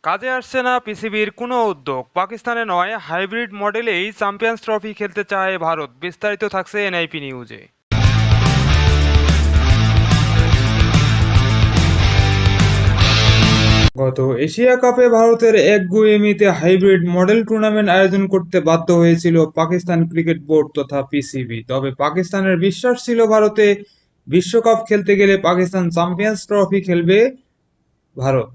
কাজে আসছে না পিসিবির কোনো উদ্যোগ, পাকিস্তানে নয় হাইব্রিড মডেলেই চ্যাম্পিয়ন্স ট্রফি খেলতে চায় ভারত। বিস্তারিত থাকছে এনআইপি নিউজে। গত এশিয়া কাপে ভারতের একগুঁয়েমিতে হাইব্রিড মডেল টুর্নামেন্ট আয়োজন করতে বাধ্য হয়েছিল পাকিস্তান ক্রিকেট বোর্ড তথা পিসিবি। তবে পাকিস্তানের বিশ্বাস ছিল ভারতে বিশ্বকাপ খেলতে গেলে পাকিস্তান চ্যাম্পিয়ন্স ট্রফি খেলবে ভারত।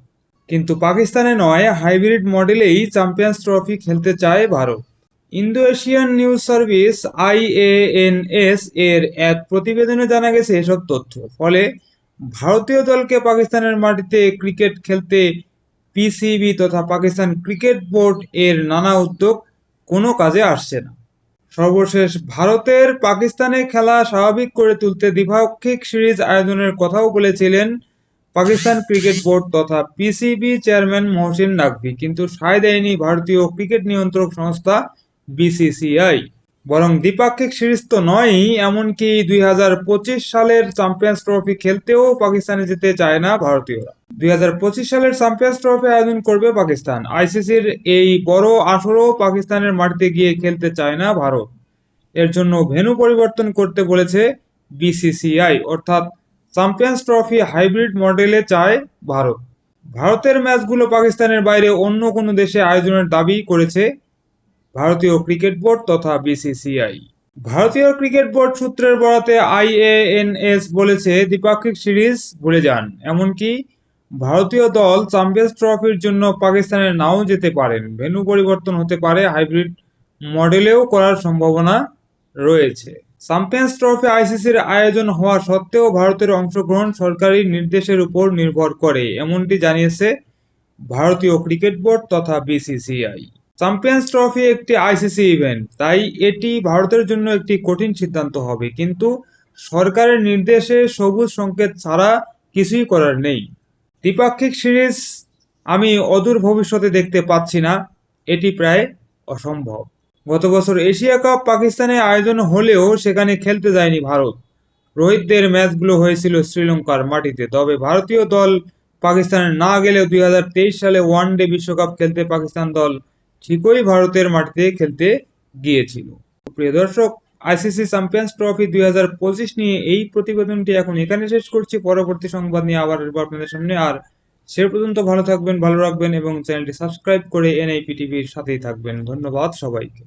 কিন্তু পাকিস্তানে নয় হাইব্রিড মডেলেই চ্যাম্পিয়ন্স ট্রফি খেলতে চায় Bharat. Indo Asian News Service IANS এর এক প্রতিবেদনে জানা গেছে এসব তথ্য। ফলে ভারতীয় দলকে পাকিস্তানের মাটিতে ক্রিকেট খেলতে পিসিবি তথা পাকিস্তান ক্রিকেট বোর্ড এর নানা উদ্যোগ কোনো কাজে আসছে না। সর্বশেষ ভারতের পাকিস্তানে খেলা স্বাভাবিক করে তুলতে দ্বিপাক্ষিক সিরিজ আয়োজনের কথাও বলেছিলেন পাকিস্তান ক্রিকেট বোর্ড তথা পিসিবি চেয়ারম্যান মহসিন নাকভি, কিন্তু সায় দেয়নি ভারতীয় ক্রিকেট নিয়ন্ত্রক সংস্থা বিসিসিআই। বরং দ্বিপাক্ষিক সিরিজ তো নয়ই, এমনকি 2025 সালের চ্যাম্পিয়ন্স ট্রফি খেলতেও পাকিস্তানে যেতে চায় না ভারতীয়রা। 2025 সালের চ্যাম্পিয়ন্স ট্রফি আয়োজন করবে পাকিস্তান। আইসিসির এই বড় আসরও পাকিস্তানের মাটিতে গিয়ে খেলতে চায় না ভারত। এর জন্য ভেন্যু পরিবর্তন করতে বলেছে বিসিসিআই, অর্থাৎ চ্যাম্পিয়ন্স ট্রফি হাইব্রিড মডেলে চায় ভারত। ভারতের ম্যাচগুলো পাকিস্তানের বাইরে অন্য কোনো দেশে আয়োজনের দাবি করেছে ভারতীয় ক্রিকেট বোর্ড তথা বিসিসিআই। ভারতীয় ক্রিকেট বোর্ড সূত্রের বরাতে আইএএনএস বলেছে দ্বিপাক্ষিক সিরিজ ভুলে যান। এমনকি ভারতীয় দল চ্যাম্পিয়ন্স ট্রফির জন্য পাকিস্তানে নাও যেতে পারেন। ভেন্যু পরিবর্তন হতে পারে, হাইব্রিড মডেলেও করার সম্ভাবনা রয়েছে। চ্যাম্পিয়ন্স ট্রফি আইসিসির আয়োজন হওয়া সত্ত্বেও ভারতের অংশগ্রহণ সরকারি নির্দেশের উপর নির্ভর করে, এমনটি জানিয়েছে ভারতীয় ক্রিকেট বোর্ড তথা বিসিসিআই। চ্যাম্পিয়ন্স ট্রফি একটি আইসিসি ইভেন্ট, তাই এটি ভারতের জন্য একটি কঠিন সিদ্ধান্ত হবে, কিন্তু সরকারের নির্দেশে সবুজ সংকেত ছাড়া কিছুই করার নেই। দ্বিপাক্ষিক সিরিজ আমি অদূর ভবিষ্যতে দেখতে পাচ্ছি না, এটি প্রায় অসম্ভব। গত বছর এশিয়া কাপ পাকিস্তানে আয়োজন হলেও সেখানে খেলতে যায়নি ভারত। রোহিতদের ম্যাচগুলো হয়েছিল শ্রীলঙ্কার মাটিতে। তবে ভারতীয় দল পাকিস্তানে না গেলেও 2023 সালে ওয়ানডে বিশ্বকাপ খেলতে পাকিস্তান দল ঠিকই ভারতের মাটিতে খেলতে গিয়েছিল। প্রিয় দর্শক, আইসিসি চ্যাম্পিয়ন্স ট্রফি 2025 নিয়ে এই প্রতিবেদনটি এখন এখানে শেষ করছি। পরবর্তী সংবাদ নিয়ে আবার আসবো আপনাদের সামনে। আর সে পর্যন্ত ভালো থাকবেন, ভালো রাখবেন এবং চ্যানেলটি সাবস্ক্রাইব করে এনআইপি টিভির সাথেই থাকবেন। ধন্যবাদ সবাইকে।